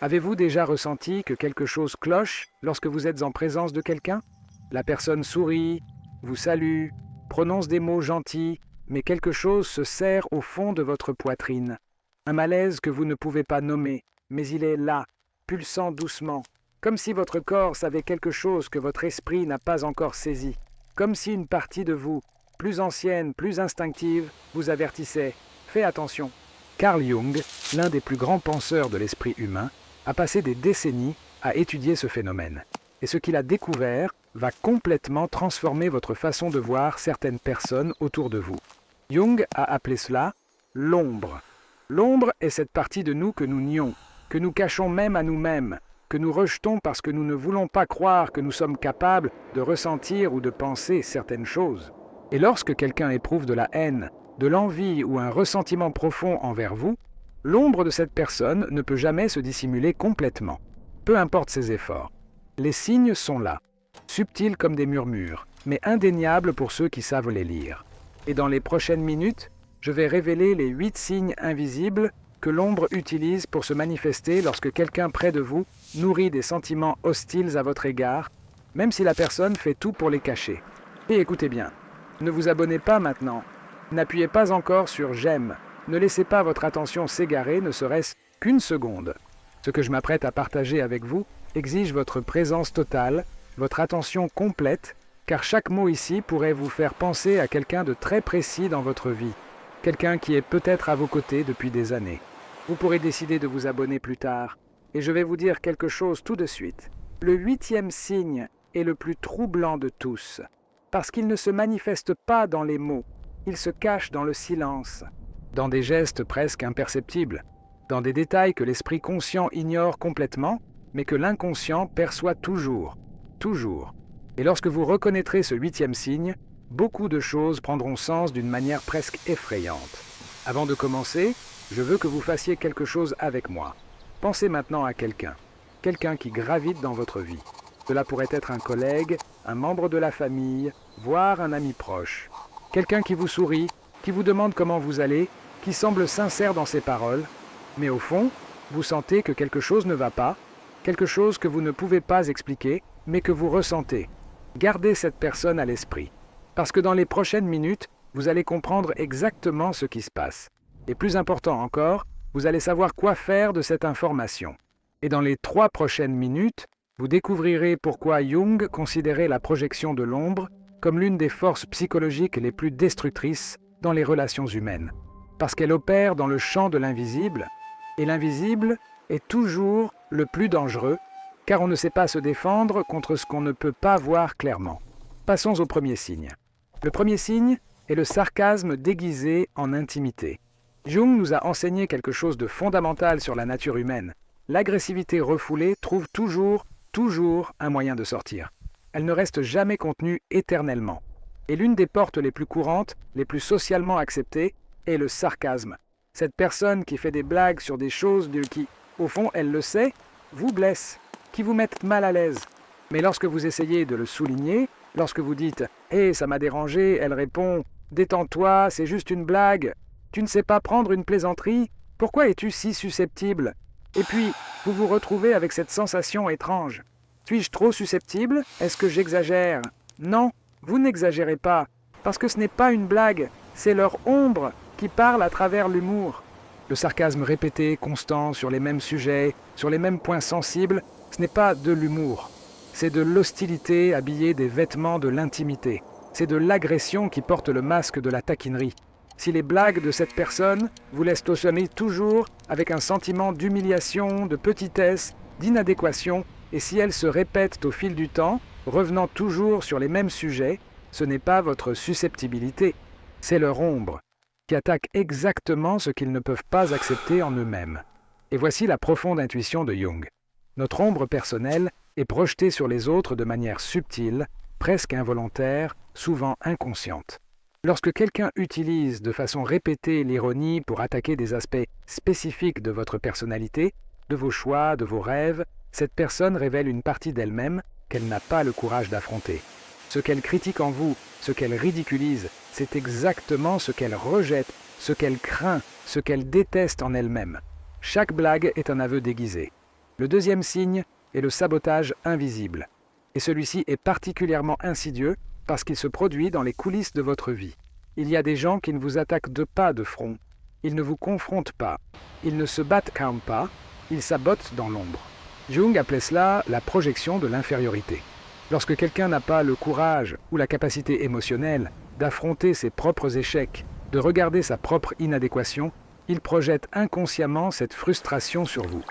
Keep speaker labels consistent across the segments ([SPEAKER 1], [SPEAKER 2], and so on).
[SPEAKER 1] Avez-vous déjà ressenti que quelque chose cloche lorsque vous êtes en présence de quelqu'un? La personne sourit, vous salue, prononce des mots gentils, mais quelque chose se serre au fond de votre poitrine. Un malaise que vous ne pouvez pas nommer, mais il est là, pulsant doucement, comme si votre corps savait quelque chose que votre esprit n'a pas encore saisi, comme si une partie de vous, plus ancienne, plus instinctive, vous avertissait « Fais attention ». Carl Jung, l'un des plus grands penseurs de l'esprit humain, a passé des décennies à étudier ce phénomène. Et ce qu'il a découvert va complètement transformer votre façon de voir certaines personnes autour de vous. Jung a appelé cela l'ombre. L'ombre est cette partie de nous que nous nions, que nous cachons même à nous-mêmes, que nous rejetons parce que nous ne voulons pas croire que nous sommes capables de ressentir ou de penser certaines choses. Et lorsque quelqu'un éprouve de la haine, de l'envie ou un ressentiment profond envers vous, l'ombre de cette personne ne peut jamais se dissimuler complètement, peu importe ses efforts. Les signes sont là, subtils comme des murmures, mais indéniables pour ceux qui savent les lire. Et dans les prochaines minutes, je vais révéler les 8 signes invisibles que l'ombre utilise pour se manifester lorsque quelqu'un près de vous nourrit des sentiments hostiles à votre égard, même si la personne fait tout pour les cacher. Et écoutez bien, ne vous abonnez pas maintenant, n'appuyez pas encore sur « j'aime », ne laissez pas votre attention s'égarer, ne serait-ce qu'une seconde. Ce que je m'apprête à partager avec vous exige votre présence totale, votre attention complète, car chaque mot ici pourrait vous faire penser à quelqu'un de très précis dans votre vie, quelqu'un qui est peut-être à vos côtés depuis des années. Vous pourrez décider de vous abonner plus tard, et je vais vous dire quelque chose tout de suite. Le 8e signe est le plus troublant de tous, parce qu'il ne se manifeste pas dans les mots, il se cache dans le silence, dans des gestes presque imperceptibles, dans des détails que l'esprit conscient ignore complètement, mais que l'inconscient perçoit toujours, toujours. Et lorsque vous reconnaîtrez ce 8e signe, beaucoup de choses prendront sens d'une manière presque effrayante. Avant de commencer, je veux que vous fassiez quelque chose avec moi. Pensez maintenant à quelqu'un qui gravite dans votre vie. Cela pourrait être un collègue, un membre de la famille, voire un ami proche. Quelqu'un qui vous sourit, qui vous demande comment vous allez, qui semble sincère dans ses paroles, mais au fond, vous sentez que quelque chose ne va pas, quelque chose que vous ne pouvez pas expliquer, mais que vous ressentez. Gardez cette personne à l'esprit, parce que dans les prochaines minutes, vous allez comprendre exactement ce qui se passe. Et plus important encore, vous allez savoir quoi faire de cette information. Et dans les 3 prochaines minutes, vous découvrirez pourquoi Jung considérait la projection de l'ombre comme l'une des forces psychologiques les plus destructrices dans les relations humaines. Parce qu'elle opère dans le champ de l'invisible, et l'invisible est toujours le plus dangereux, car on ne sait pas se défendre contre ce qu'on ne peut pas voir clairement. Passons au premier signe. Le premier signe est le sarcasme déguisé en intimité. Jung nous a enseigné quelque chose de fondamental sur la nature humaine. L'agressivité refoulée trouve toujours un moyen de sortir. Elle ne reste jamais contenue éternellement. Et l'une des portes les plus courantes, les plus socialement acceptées, est le sarcasme. Cette personne qui fait des blagues sur des choses qui, au fond, elle le sait, vous blesse, qui vous mettent mal à l'aise. Mais lorsque vous essayez de le souligner, lorsque vous dites « Hé, ça m'a dérangé », elle répond « Détends-toi, c'est juste une blague. Tu ne sais pas prendre une plaisanterie. Pourquoi es-tu si susceptible ?» Et puis, vous vous retrouvez avec cette sensation étrange. Suis-je trop susceptible? Est-ce que j'exagère? Non, vous n'exagérez pas, parce que ce n'est pas une blague, c'est leur ombre qui parle à travers l'humour. Le sarcasme répété, constant, sur les mêmes sujets, sur les mêmes points sensibles, ce n'est pas de l'humour. C'est de l'hostilité habillée des vêtements de l'intimité. C'est de l'agression qui porte le masque de la taquinerie. Si les blagues de cette personne vous laissent sonner toujours avec un sentiment d'humiliation, de petitesse, d'inadéquation, et si elles se répètent au fil du temps, revenant toujours sur les mêmes sujets, ce n'est pas votre susceptibilité, c'est leur ombre, qui attaque exactement ce qu'ils ne peuvent pas accepter en eux-mêmes. Et voici la profonde intuition de Jung. Notre ombre personnelle est projetée sur les autres de manière subtile, presque involontaire, souvent inconsciente. Lorsque quelqu'un utilise de façon répétée l'ironie pour attaquer des aspects spécifiques de votre personnalité, de vos choix, de vos rêves, cette personne révèle une partie d'elle-même qu'elle n'a pas le courage d'affronter. Ce qu'elle critique en vous, ce qu'elle ridiculise, c'est exactement ce qu'elle rejette, ce qu'elle craint, ce qu'elle déteste en elle-même. Chaque blague est un aveu déguisé. Le deuxième signe est le sabotage invisible. Et celui-ci est particulièrement insidieux parce qu'il se produit dans les coulisses de votre vie. Il y a des gens qui ne vous attaquent pas de front. Ils ne vous confrontent pas. Ils ne se battent pas. Ils sabotent dans l'ombre. Jung appelait cela la projection de l'infériorité. Lorsque quelqu'un n'a pas le courage ou la capacité émotionnelle d'affronter ses propres échecs, de regarder sa propre inadéquation, il projette inconsciemment cette frustration sur vous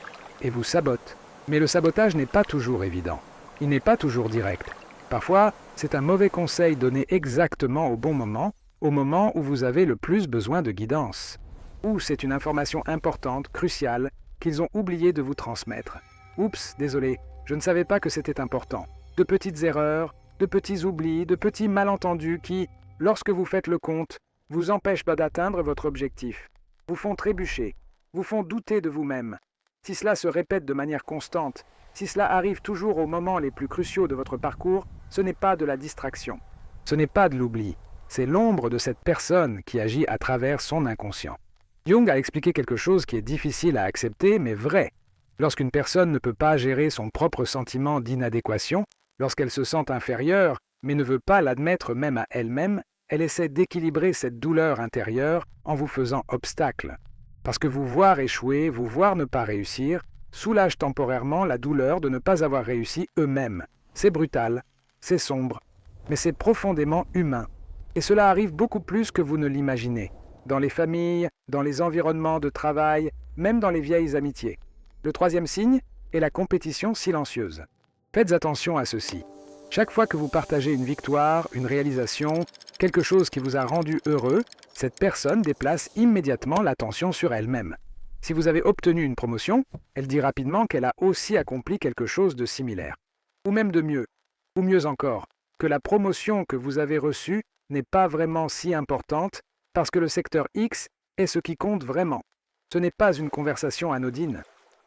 [SPEAKER 1] et vous sabote. Mais le sabotage n'est pas toujours évident. Il n'est pas toujours direct. Parfois, c'est un mauvais conseil donné exactement au bon moment, au moment où vous avez le plus besoin de guidance. Ou c'est une information importante, cruciale, qu'ils ont oublié de vous transmettre. Oups, désolé, je ne savais pas que c'était important. De petites erreurs, de petits oublis, de petits malentendus qui, lorsque vous faites le compte, vous empêchent pas d'atteindre votre objectif, vous font trébucher, vous font douter de vous-même. Si cela se répète de manière constante, si cela arrive toujours aux moments les plus cruciaux de votre parcours, ce n'est pas de la distraction, ce n'est pas de l'oubli, c'est l'ombre de cette personne qui agit à travers son inconscient. Jung a expliqué quelque chose qui est difficile à accepter, mais vrai. Lorsqu'une personne ne peut pas gérer son propre sentiment d'inadéquation, lorsqu'elle se sent inférieure, mais ne veut pas l'admettre même à elle-même, elle essaie d'équilibrer cette douleur intérieure en vous faisant obstacle. Parce que vous voir échouer, vous voir ne pas réussir, soulage temporairement la douleur de ne pas avoir réussi eux-mêmes. C'est brutal, c'est sombre, mais c'est profondément humain. Et cela arrive beaucoup plus que vous ne l'imaginez, dans les familles, dans les environnements de travail, même dans les vieilles amitiés. Le troisième signe est la compétition silencieuse. Faites attention à ceci. Chaque fois que vous partagez une victoire, une réalisation, quelque chose qui vous a rendu heureux, cette personne déplace immédiatement l'attention sur elle-même. Si vous avez obtenu une promotion, elle dit rapidement qu'elle a aussi accompli quelque chose de similaire. Ou même de mieux. Ou mieux encore, que la promotion que vous avez reçue n'est pas vraiment si importante parce que le secteur X est ce qui compte vraiment. Ce n'est pas une conversation anodine.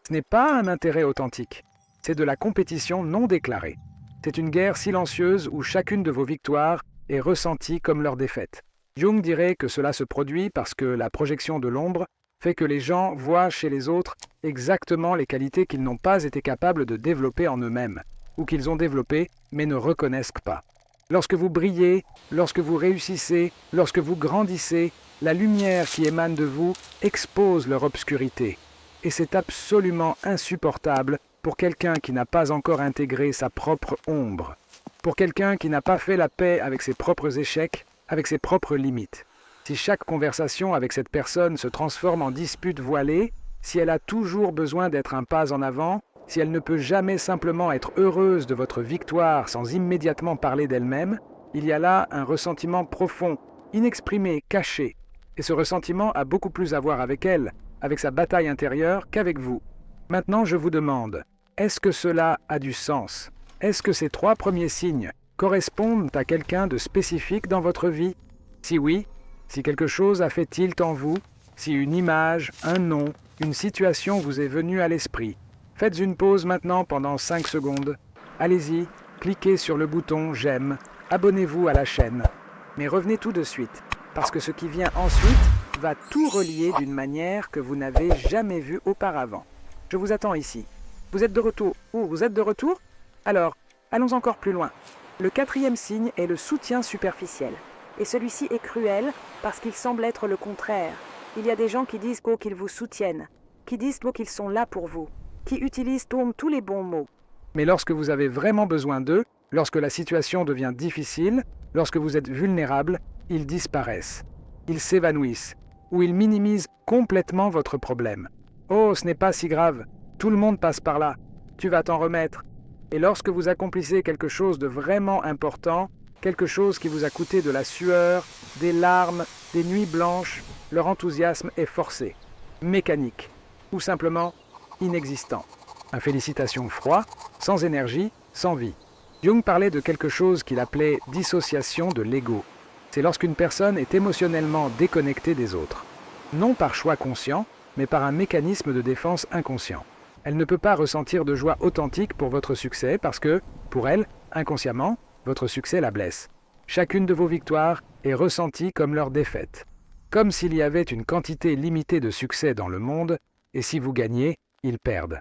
[SPEAKER 1] Ce n'est pas un intérêt authentique. C'est de la compétition non déclarée. C'est une guerre silencieuse où chacune de vos victoires est ressentie comme leur défaite. Jung dirait que cela se produit parce que la projection de l'ombre fait que les gens voient chez les autres exactement les qualités qu'ils n'ont pas été capables de développer en eux-mêmes, ou qu'ils ont développées mais ne reconnaissent pas. Lorsque vous brillez, lorsque vous réussissez, lorsque vous grandissez, la lumière qui émane de vous expose leur obscurité. Et c'est absolument insupportable pour quelqu'un qui n'a pas encore intégré sa propre ombre, pour quelqu'un qui n'a pas fait la paix avec ses propres échecs, avec ses propres limites. Si chaque conversation avec cette personne se transforme en dispute voilée, si elle a toujours besoin d'être un pas en avant, si elle ne peut jamais simplement être heureuse de votre victoire sans immédiatement parler d'elle-même, il y a là un ressentiment profond, inexprimé, caché. Et ce ressentiment a beaucoup plus à voir avec elle, avec sa bataille intérieure, qu'avec vous. Maintenant, je vous demande, est-ce que cela a du sens? Est-ce que ces trois premiers signes correspondent à quelqu'un de spécifique dans votre vie? Si oui, si quelque chose a fait tilt en vous, si une image, un nom, une situation vous est venue à l'esprit, faites une pause maintenant pendant 5 secondes. Allez-y, cliquez sur le bouton « J'aime », abonnez-vous à la chaîne. Mais revenez tout de suite, parce que ce qui vient ensuite va tout relier d'une manière que vous n'avez jamais vue auparavant. Je vous attends ici. Vous êtes de retour? Vous êtes de retour? Alors, allons encore plus loin. Le quatrième signe est le soutien superficiel. Et celui-ci est cruel parce qu'il semble être le contraire. Il y a des gens qui disent qu'ils vous soutiennent, qui disent qu'ils sont là pour vous, qui utilisent tous les bons mots. Mais lorsque vous avez vraiment besoin d'eux, lorsque la situation devient difficile, lorsque vous êtes vulnérable, ils disparaissent. Ils s'évanouissent, ou ils minimisent complètement votre problème. Oh, ce n'est pas si grave, tout le monde passe par là, tu vas t'en remettre. Et lorsque vous accomplissez quelque chose de vraiment important, quelque chose qui vous a coûté de la sueur, des larmes, des nuits blanches, leur enthousiasme est forcé, mécanique, ou simplement inexistant. Un félicitation froid, sans énergie, sans vie. Jung parlait de quelque chose qu'il appelait dissociation de l'ego. C'est lorsqu'une personne est émotionnellement déconnectée des autres. Non par choix conscient, mais par un mécanisme de défense inconscient. Elle ne peut pas ressentir de joie authentique pour votre succès parce que, pour elle, inconsciemment, votre succès la blesse. Chacune de vos victoires est ressentie comme leur défaite. Comme s'il y avait une quantité limitée de succès dans le monde, et si vous gagnez, ils perdent.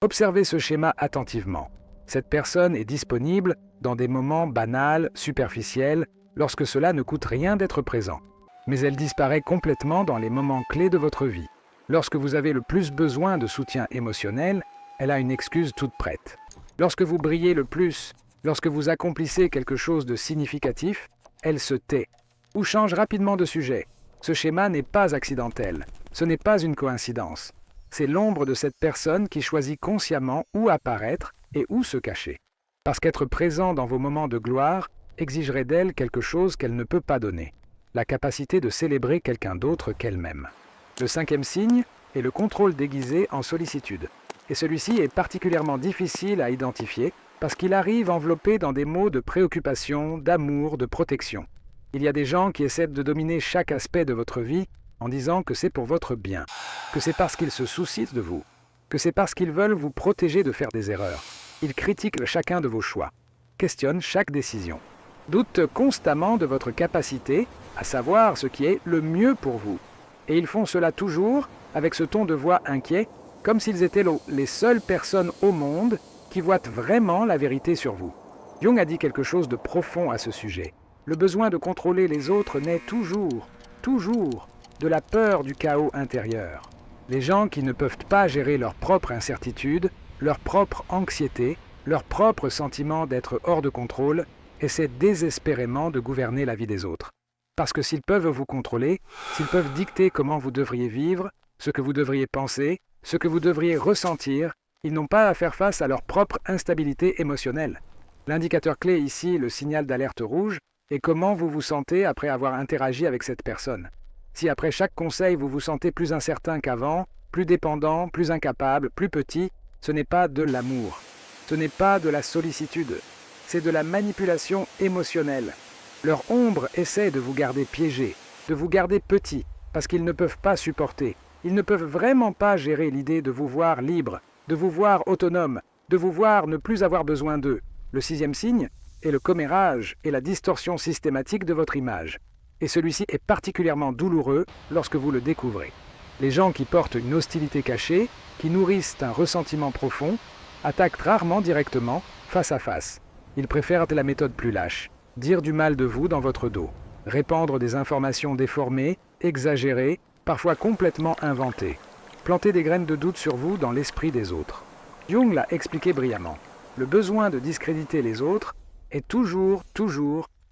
[SPEAKER 1] Observez ce schéma attentivement. Cette personne est disponible dans des moments banals, superficiels, lorsque cela ne coûte rien d'être présent. Mais elle disparaît complètement dans les moments clés de votre vie. Lorsque vous avez le plus besoin de soutien émotionnel, elle a une excuse toute prête. Lorsque vous brillez le plus, lorsque vous accomplissez quelque chose de significatif, elle se tait ou change rapidement de sujet. Ce schéma n'est pas accidentel, ce n'est pas une coïncidence. C'est l'ombre de cette personne qui choisit consciemment où apparaître et où se cacher. Parce qu'être présent dans vos moments de gloire exigerait d'elle quelque chose qu'elle ne peut pas donner, la capacité de célébrer quelqu'un d'autre qu'elle-même. Le 5e signe est le contrôle déguisé en sollicitude. Et celui-ci est particulièrement difficile à identifier parce qu'il arrive enveloppé dans des mots de préoccupation, d'amour, de protection. Il y a des gens qui essaient de dominer chaque aspect de votre vie en disant que c'est pour votre bien, que c'est parce qu'ils se soucient de vous, que c'est parce qu'ils veulent vous protéger de faire des erreurs. Ils critiquent chacun de vos choix, questionnent chaque décision, doutent constamment de votre capacité à savoir ce qui est le mieux pour vous. Et ils font cela toujours avec ce ton de voix inquiet, comme s'ils étaient les seules personnes au monde qui voient vraiment la vérité sur vous. Jung a dit quelque chose de profond à ce sujet. Le besoin de contrôler les autres naît toujours de la peur du chaos intérieur. Les gens qui ne peuvent pas gérer leur propre incertitude, leur propre anxiété, leur propre sentiment d'être hors de contrôle, essaient désespérément de gouverner la vie des autres. Parce que s'ils peuvent vous contrôler, s'ils peuvent dicter comment vous devriez vivre, ce que vous devriez penser, ce que vous devriez ressentir, ils n'ont pas à faire face à leur propre instabilité émotionnelle. L'indicateur clé ici, le signal d'alerte rouge, est comment vous vous sentez après avoir interagi avec cette personne. Si après chaque conseil vous vous sentez plus incertain qu'avant, plus dépendant, plus incapable, plus petit, ce n'est pas de l'amour. Ce n'est pas de la sollicitude. C'est de la manipulation émotionnelle. Leur ombre essaie de vous garder piégé, de vous garder petit, parce qu'ils ne peuvent pas supporter. Ils ne peuvent vraiment pas gérer l'idée de vous voir libre, de vous voir autonome, de vous voir ne plus avoir besoin d'eux. Le 6e signe est le commérage et la distorsion systématique de votre image. Et celui-ci est particulièrement douloureux lorsque vous le découvrez. Les gens qui portent une hostilité cachée, qui nourrissent un ressentiment profond, attaquent rarement directement, face à face. Ils préfèrent la méthode plus lâche, dire du mal de vous dans votre dos, répandre des informations déformées, exagérées, parfois complètement inventées, planter des graines de doute sur vous dans l'esprit des autres. Jung l'a expliqué brillamment. Le besoin de discréditer les autres est toujours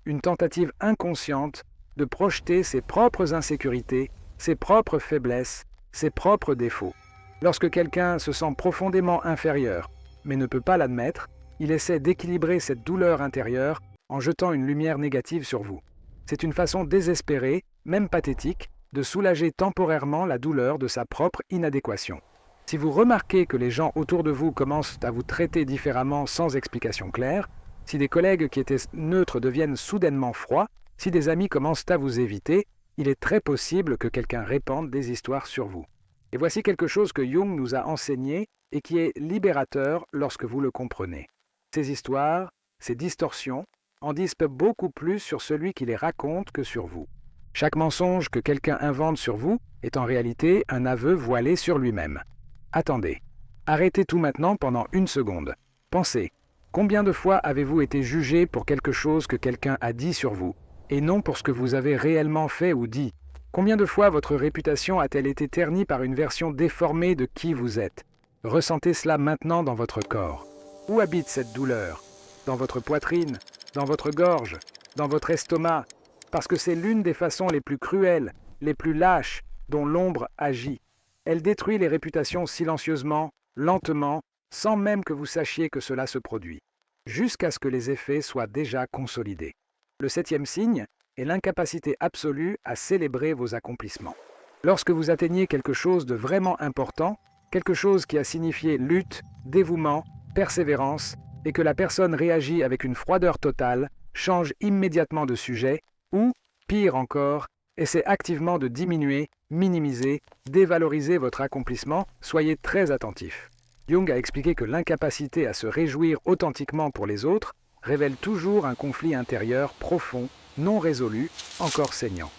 [SPEAKER 1] une tentative inconsciente de projeter ses propres insécurités, ses propres faiblesses, ses propres défauts. Lorsque quelqu'un se sent profondément inférieur, mais ne peut pas l'admettre, il essaie d'équilibrer cette douleur intérieure en jetant une lumière négative sur vous. C'est une façon désespérée, même pathétique, de soulager temporairement la douleur de sa propre inadéquation. Si vous remarquez que les gens autour de vous commencent à vous traiter différemment sans explication claire, si des collègues qui étaient neutres deviennent soudainement froids, si des amis commencent à vous éviter, il est très possible que quelqu'un répande des histoires sur vous. Et voici quelque chose que Jung nous a enseigné et qui est libérateur lorsque vous le comprenez. Ces histoires, ces distorsions, en disent beaucoup plus sur celui qui les raconte que sur vous. Chaque mensonge que quelqu'un invente sur vous est en réalité un aveu voilé sur lui-même. Attendez. Arrêtez tout maintenant pendant 1 seconde. Pensez. Combien de fois avez-vous été jugé pour quelque chose que quelqu'un a dit sur vous, et non pour ce que vous avez réellement fait ou dit? Combien de fois votre réputation a-t-elle été ternie par une version déformée de qui vous êtes? Ressentez cela maintenant dans votre corps. Où habite cette douleur? Dans votre poitrine? Dans votre gorge? Dans votre estomac? Parce que c'est l'une des façons les plus cruelles, les plus lâches, dont l'ombre agit. Elle détruit les réputations silencieusement, lentement, sans même que vous sachiez que cela se produit, jusqu'à ce que les effets soient déjà consolidés. Le 7e signe est l'incapacité absolue à célébrer vos accomplissements. Lorsque vous atteignez quelque chose de vraiment important, quelque chose qui a signifié lutte, dévouement, persévérance, et que la personne réagit avec une froideur totale, change immédiatement de sujet, ou, pire encore, essaie activement de diminuer, minimiser, dévaloriser votre accomplissement, soyez très attentif. Jung a expliqué que l'incapacité à se réjouir authentiquement pour les autres révèle toujours un conflit intérieur profond, non résolu, encore saignant.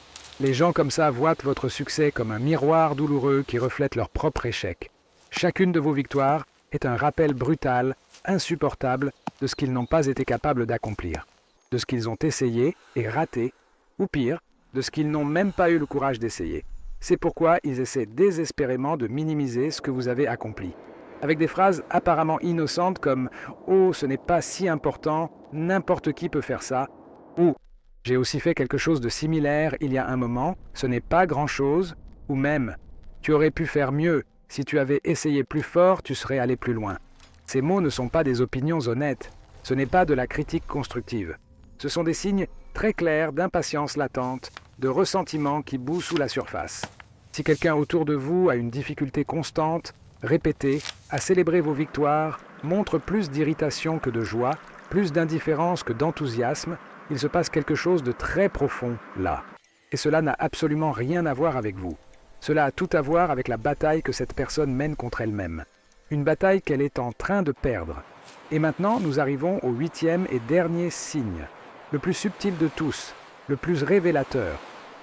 [SPEAKER 1] Les gens comme ça voient votre succès comme un miroir douloureux qui reflète leur propre échec. Chacune de vos victoires est un rappel brutal, insupportable, de ce qu'ils n'ont pas été capables d'accomplir, de ce qu'ils ont essayé et raté, ou pire, de ce qu'ils n'ont même pas eu le courage d'essayer. C'est pourquoi ils essaient désespérément de minimiser ce que vous avez accompli. Avec des phrases apparemment innocentes comme « Oh, ce n'est pas si important, n'importe qui peut faire ça » ou « J'ai aussi fait quelque chose de similaire il y a un moment, ce n'est pas grand-chose » ou même « Tu aurais pu faire mieux, si tu avais essayé plus fort, tu serais allé plus loin ». Ces mots ne sont pas des opinions honnêtes, ce n'est pas de la critique constructive. Ce sont des signes très clairs d'impatience latente, de ressentiment qui bout sous la surface. Si quelqu'un autour de vous a une difficulté constante, répétée, à célébrer vos victoires, montre plus d'irritation que de joie, plus d'indifférence que d'enthousiasme, il se passe quelque chose de très profond là. Et cela n'a absolument rien à voir avec vous. Cela a tout à voir avec la bataille que cette personne mène contre elle-même. Une bataille qu'elle est en train de perdre. Et maintenant, nous arrivons au 8e et dernier signe, le plus subtil de tous, le plus révélateur,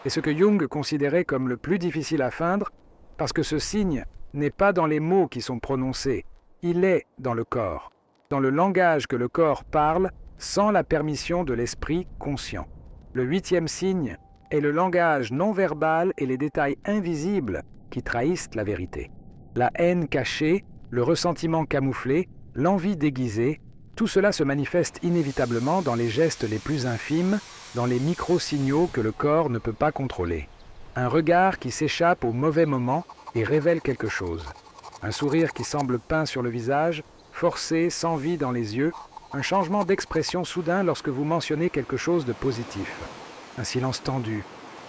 [SPEAKER 1] et ce que Jung considérait comme le plus difficile à feindre, parce que ce signe n'est pas dans les mots qui sont prononcés, il est dans le corps, dans le langage que le corps parle sans la permission de l'esprit conscient. Le 8e signe est le langage non verbal et les détails invisibles qui trahissent la vérité. La haine cachée, le ressentiment camouflé, l'envie déguisée, tout cela se manifeste inévitablement dans les gestes les plus infimes, dans les micro-signaux que le corps ne peut pas contrôler. Un regard qui s'échappe au mauvais moment et révèle quelque chose. Un sourire qui semble peint sur le visage, forcé, sans vie dans les yeux, un changement d'expression soudain lorsque vous mentionnez quelque chose de positif. Un silence tendu,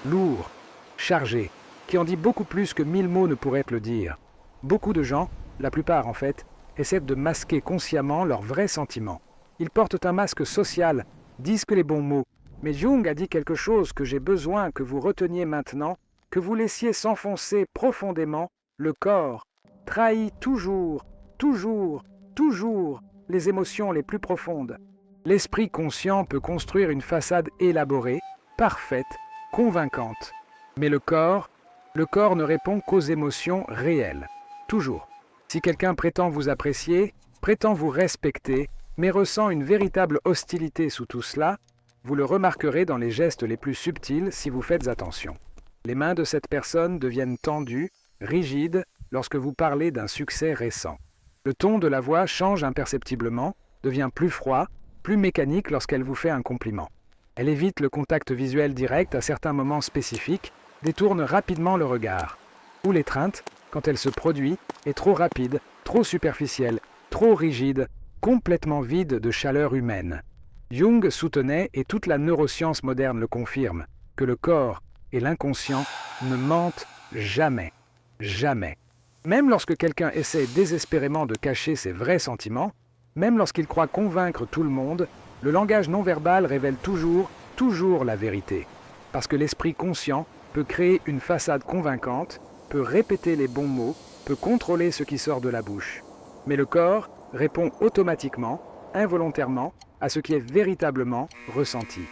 [SPEAKER 1] lourd, chargé, qui en dit beaucoup plus que 1000 mots ne pourraient le dire. Beaucoup de gens, la plupart en fait, essaient de masquer consciemment leurs vrais sentiments. Ils portent un masque social, disent que les bons mots. Mais Jung a dit quelque chose que j'ai besoin que vous reteniez maintenant, que vous laissiez s'enfoncer profondément. Le corps trahit toujours, toujours, toujours les émotions les plus profondes. L'esprit conscient peut construire une façade élaborée, parfaite, convaincante. Mais le corps ne répond qu'aux émotions réelles, toujours. Si quelqu'un prétend vous apprécier, prétend vous respecter, mais ressent une véritable hostilité sous tout cela, vous le remarquerez dans les gestes les plus subtils si vous faites attention. Les mains de cette personne deviennent tendues, rigides, lorsque vous parlez d'un succès récent. Le ton de la voix change imperceptiblement, devient plus froid, plus mécanique lorsqu'elle vous fait un compliment. Elle évite le contact visuel direct à certains moments spécifiques, détourne rapidement le regard. Ou l'étreinte, quand elle se produit, est trop rapide, trop superficielle, trop rigide, complètement vide de chaleur humaine. Jung soutenait, et toute la neuroscience moderne le confirme, que le corps et l'inconscient ne mentent jamais. Jamais. Même lorsque quelqu'un essaie désespérément de cacher ses vrais sentiments, même lorsqu'il croit convaincre tout le monde, le langage non-verbal révèle toujours la vérité. Parce que l'esprit conscient peut créer une façade convaincante, peut répéter les bons mots, peut contrôler ce qui sort de la bouche. Mais le corps répond automatiquement, involontairement, à ce qui est véritablement ressenti.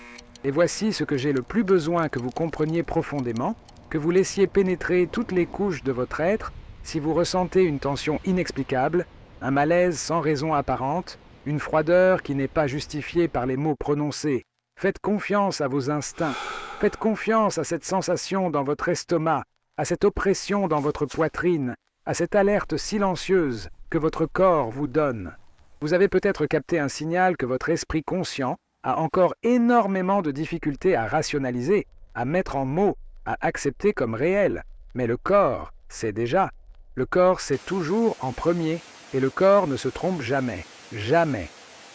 [SPEAKER 1] Et voici ce que j'ai le plus besoin que vous compreniez profondément, que vous laissiez pénétrer toutes les couches de votre être, si vous ressentez une tension inexplicable, un malaise sans raison apparente, une froideur qui n'est pas justifiée par les mots prononcés. Faites confiance à vos instincts, faites confiance à cette sensation dans votre estomac, à cette oppression dans votre poitrine, à cette alerte silencieuse que votre corps vous donne. Vous avez peut-être capté un signal que votre esprit conscient a encore énormément de difficultés à rationaliser, à mettre en mots, à accepter comme réel. Mais le corps sait déjà. Le corps sait toujours en premier, et le corps ne se trompe jamais. Jamais.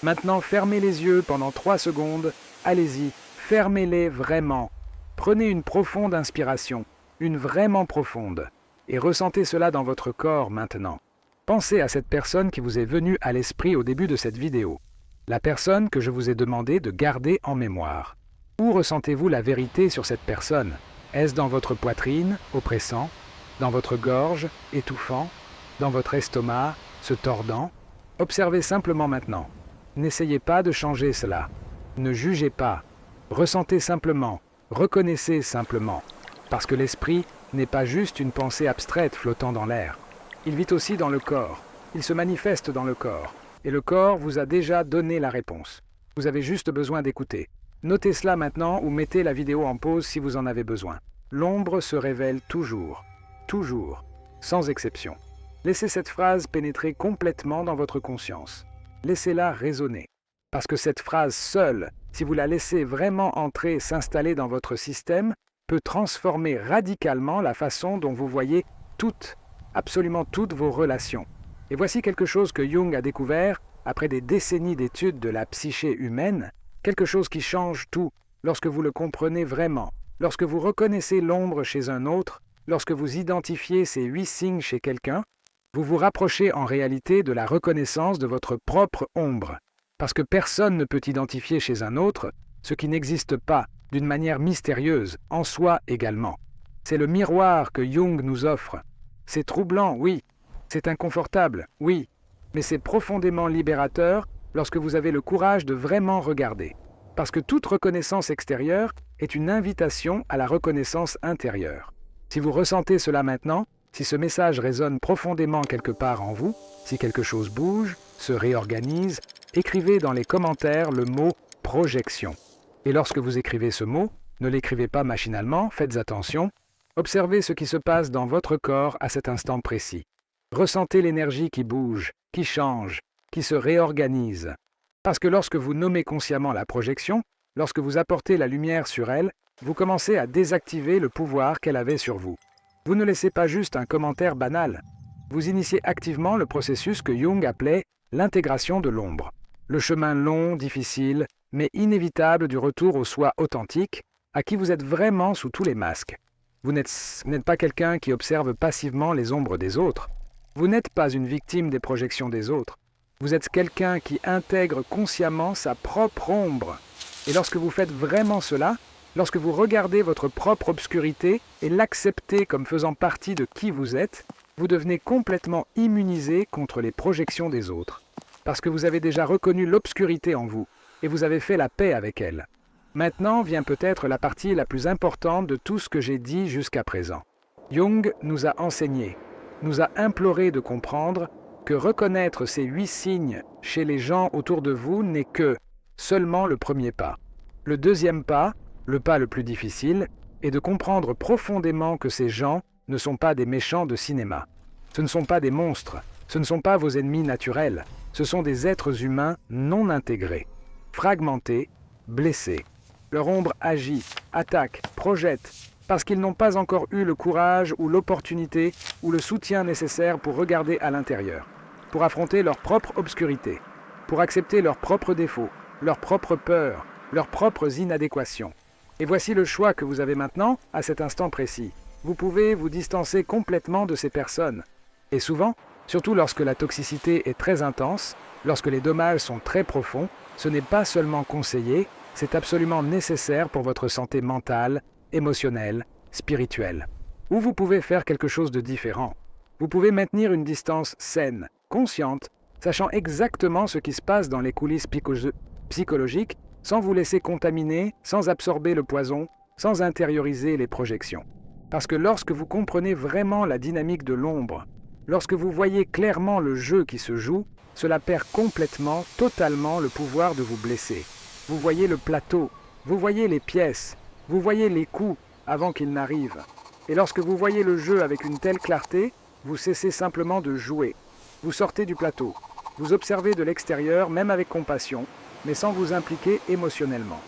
[SPEAKER 1] Maintenant, fermez les yeux pendant 3 secondes. Allez-y, fermez-les vraiment. Prenez une profonde inspiration, une vraiment profonde, et ressentez cela dans votre corps maintenant. Pensez à cette personne qui vous est venue à l'esprit au début de cette vidéo. La personne que je vous ai demandé de garder en mémoire. Où ressentez-vous la vérité sur cette personne? Est-ce dans votre poitrine, oppressant? Dans votre gorge, étouffant? Dans votre estomac, se tordant? Observez simplement maintenant. N'essayez pas de changer cela. Ne jugez pas. Ressentez simplement. Reconnaissez simplement. Parce que l'esprit n'est pas juste une pensée abstraite flottant dans l'air. Il vit aussi dans le corps. Il se manifeste dans le corps, et le corps vous a déjà donné la réponse. Vous avez juste besoin d'écouter. Notez cela maintenant ou mettez la vidéo en pause si vous en avez besoin. L'ombre se révèle toujours, sans exception. Laissez cette phrase pénétrer complètement dans votre conscience. Laissez-la résonner. Parce que cette phrase seule, si vous la laissez vraiment entrer et s'installer dans votre système, peut transformer radicalement la façon dont vous voyez absolument toutes vos relations. Et voici quelque chose que Jung a découvert après des décennies d'études de la psyché humaine, quelque chose qui change tout lorsque vous le comprenez vraiment, lorsque vous reconnaissez l'ombre chez un autre, lorsque vous identifiez ces 8 signes chez quelqu'un, vous vous rapprochez en réalité de la reconnaissance de votre propre ombre. Parce que personne ne peut identifier chez un autre ce qui n'existe pas d'une manière mystérieuse, en soi également. C'est le miroir que Jung nous offre. C'est troublant, oui. C'est inconfortable, oui. Mais c'est profondément libérateur lorsque vous avez le courage de vraiment regarder. Parce que toute reconnaissance extérieure est une invitation à la reconnaissance intérieure. Si vous ressentez cela maintenant, si ce message résonne profondément quelque part en vous, si quelque chose bouge, se réorganise, écrivez dans les commentaires le mot « projection ». Et lorsque vous écrivez ce mot, ne l'écrivez pas machinalement, faites attention. Observez ce qui se passe dans votre corps à cet instant précis. Ressentez l'énergie qui bouge, qui change, qui se réorganise. Parce que lorsque vous nommez consciemment la projection, lorsque vous apportez la lumière sur elle, vous commencez à désactiver le pouvoir qu'elle avait sur vous. Vous ne laissez pas juste un commentaire banal. Vous initiez activement le processus que Jung appelait l'intégration de l'ombre. Le chemin long, difficile, mais inévitable du retour au soi authentique, à qui vous êtes vraiment sous tous les masques. Vous n'êtes pas quelqu'un qui observe passivement les ombres des autres. Vous n'êtes pas une victime des projections des autres. Vous êtes quelqu'un qui intègre consciemment sa propre ombre. Et lorsque vous faites vraiment cela, lorsque vous regardez votre propre obscurité et l'acceptez comme faisant partie de qui vous êtes, vous devenez complètement immunisé contre les projections des autres. Parce que vous avez déjà reconnu l'obscurité en vous, et vous avez fait la paix avec elle. Maintenant vient peut-être la partie la plus importante de tout ce que j'ai dit jusqu'à présent. Jung nous a enseigné, nous a imploré de comprendre que reconnaître ces 8 signes chez les gens autour de vous n'est que seulement le premier pas. Le deuxième pas, le pas le plus difficile, est de comprendre profondément que ces gens ne sont pas des méchants de cinéma. Ce ne sont pas des monstres, ce ne sont pas vos ennemis naturels, ce sont des êtres humains non intégrés, fragmentés, blessés. Leur ombre agit, attaque, projette, parce qu'ils n'ont pas encore eu le courage ou l'opportunité ou le soutien nécessaire pour regarder à l'intérieur, pour affronter leur propre obscurité, pour accepter leurs propres défauts, leurs propres peurs, leurs propres inadéquations. Et voici le choix que vous avez maintenant, à cet instant précis. Vous pouvez vous distancer complètement de ces personnes. Et souvent, surtout lorsque la toxicité est très intense, lorsque les dommages sont très profonds, ce n'est pas seulement conseillé, c'est absolument nécessaire pour votre santé mentale, émotionnelle, spirituelle. Ou vous pouvez faire quelque chose de différent. Vous pouvez maintenir une distance saine, consciente, sachant exactement ce qui se passe dans les coulisses psychologiques, sans vous laisser contaminer, sans absorber le poison, sans intérioriser les projections. Parce que lorsque vous comprenez vraiment la dynamique de l'ombre, lorsque vous voyez clairement le jeu qui se joue, cela perd complètement, totalement le pouvoir de vous blesser. Vous voyez le plateau, vous voyez les pièces, vous voyez les coups avant qu'ils n'arrivent. Et lorsque vous voyez le jeu avec une telle clarté, vous cessez simplement de jouer. Vous sortez du plateau, vous observez de l'extérieur, même avec compassion, mais sans vous impliquer émotionnellement.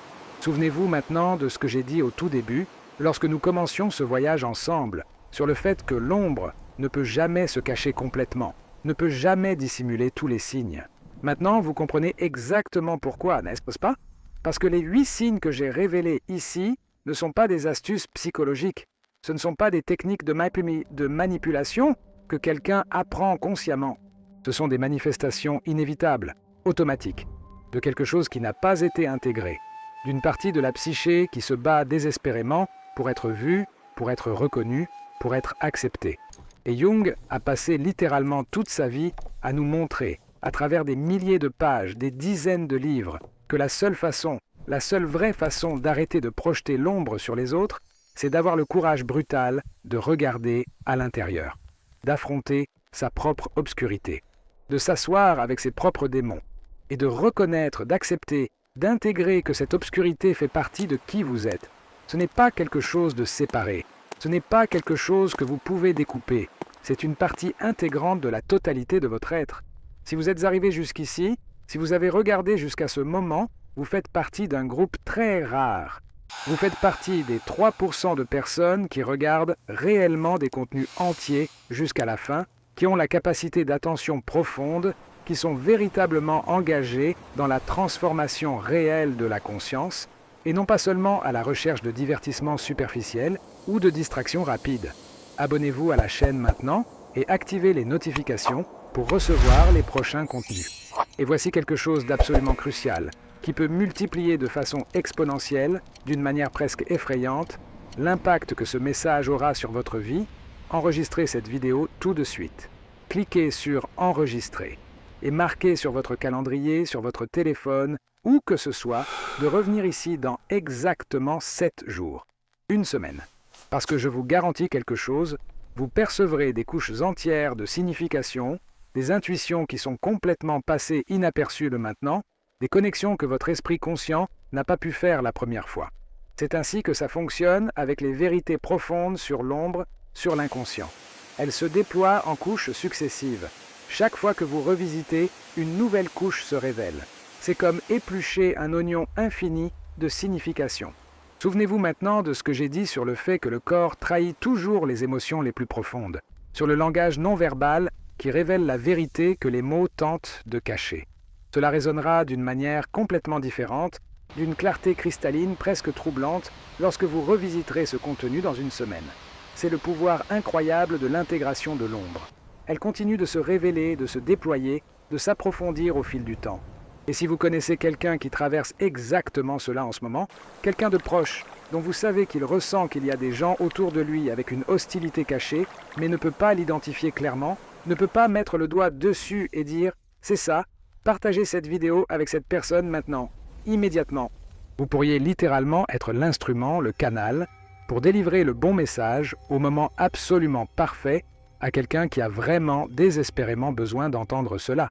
[SPEAKER 1] Souvenez-vous maintenant de ce que j'ai dit au tout début, lorsque nous commencions ce voyage ensemble, sur le fait que l'ombre ne peut jamais se cacher complètement, ne peut jamais dissimuler tous les signes. Maintenant, vous comprenez exactement pourquoi, n'est-ce pas? Parce que les 8 signes que j'ai révélés ici ne sont pas des astuces psychologiques. Ce ne sont pas des techniques de manipulation que quelqu'un apprend consciemment. Ce sont des manifestations inévitables, automatiques, de quelque chose qui n'a pas été intégré, d'une partie de la psyché qui se bat désespérément pour être vue, pour être reconnue, pour être acceptée. Et Jung a passé littéralement toute sa vie à nous montrer, à travers des milliers de pages, des dizaines de livres, que la seule vraie façon d'arrêter de projeter l'ombre sur les autres, c'est d'avoir le courage brutal de regarder à l'intérieur, d'affronter sa propre obscurité. de s'asseoir avec ses propres démons, et de reconnaître, d'accepter, d'intégrer que cette obscurité fait partie de qui vous êtes. Ce n'est pas quelque chose de séparé, ce n'est pas quelque chose que vous pouvez découper, c'est une partie intégrante de la totalité de votre être. Si vous êtes arrivé jusqu'ici, si vous avez regardé jusqu'à ce moment, vous faites partie d'un groupe très rare. Vous faites partie des 3% de personnes qui regardent réellement des contenus entiers jusqu'à la fin, qui ont la capacité d'attention profonde, qui sont véritablement engagés dans la transformation réelle de la conscience, et non pas seulement à la recherche de divertissements superficiels ou de distractions rapides. Abonnez-vous à la chaîne maintenant et activez les notifications pour recevoir les prochains contenus. Et voici quelque chose d'absolument crucial, qui peut multiplier de façon exponentielle, d'une manière presque effrayante, l'impact que ce message aura sur votre vie. Enregistrez cette vidéo tout de suite. Cliquez sur « Enregistrer » et marquez sur votre calendrier, sur votre téléphone, où que ce soit, de revenir ici dans exactement 7 jours, une semaine. Parce que je vous garantis quelque chose, vous percevrez des couches entières de signification, des intuitions qui sont complètement passées inaperçues le maintenant, des connexions que votre esprit conscient n'a pas pu faire la première fois. C'est ainsi que ça fonctionne avec les vérités profondes sur l'ombre, sur l'inconscient. Elles se déploient en couches successives. Chaque fois que vous revisitez, une nouvelle couche se révèle. C'est comme éplucher un oignon infini de signification. Souvenez-vous maintenant de ce que j'ai dit sur le fait que le corps trahit toujours les émotions les plus profondes, sur le langage non verbal qui révèle la vérité que les mots tentent de cacher. Cela résonnera d'une manière complètement différente, d'une clarté cristalline presque troublante lorsque vous revisiterez ce contenu dans une semaine. C'est le pouvoir incroyable de l'intégration de l'ombre. Elle continue de se révéler, de se déployer, de s'approfondir au fil du temps. Et si vous connaissez quelqu'un qui traverse exactement cela en ce moment, quelqu'un de proche, dont vous savez qu'il ressent qu'il y a des gens autour de lui avec une hostilité cachée, mais ne peut pas l'identifier clairement, ne peut pas mettre le doigt dessus et dire « c'est ça », partagez cette vidéo avec cette personne maintenant, immédiatement. Vous pourriez littéralement être l'instrument, le canal, pour délivrer le bon message au moment absolument parfait à quelqu'un qui a vraiment désespérément besoin d'entendre cela.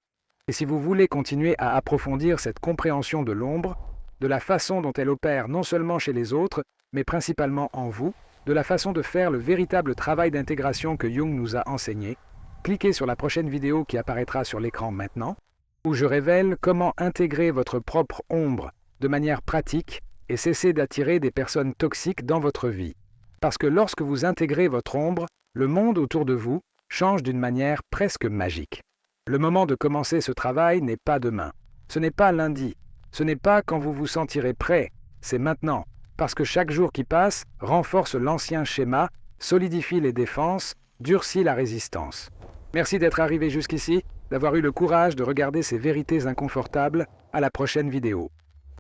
[SPEAKER 1] Et si vous voulez continuer à approfondir cette compréhension de l'ombre, de la façon dont elle opère non seulement chez les autres, mais principalement en vous, de la façon de faire le véritable travail d'intégration que Jung nous a enseigné, cliquez sur la prochaine vidéo qui apparaîtra sur l'écran maintenant, où je révèle comment intégrer votre propre ombre de manière pratique et cesser d'attirer des personnes toxiques dans votre vie. Parce que lorsque vous intégrez votre ombre, le monde autour de vous change d'une manière presque magique. Le moment de commencer ce travail n'est pas demain. Ce n'est pas lundi. Ce n'est pas quand vous vous sentirez prêt. C'est maintenant. Parce que chaque jour qui passe renforce l'ancien schéma, solidifie les défenses, durcit la résistance. Merci d'être arrivé jusqu'ici, d'avoir eu le courage de regarder ces vérités inconfortables. À la prochaine vidéo.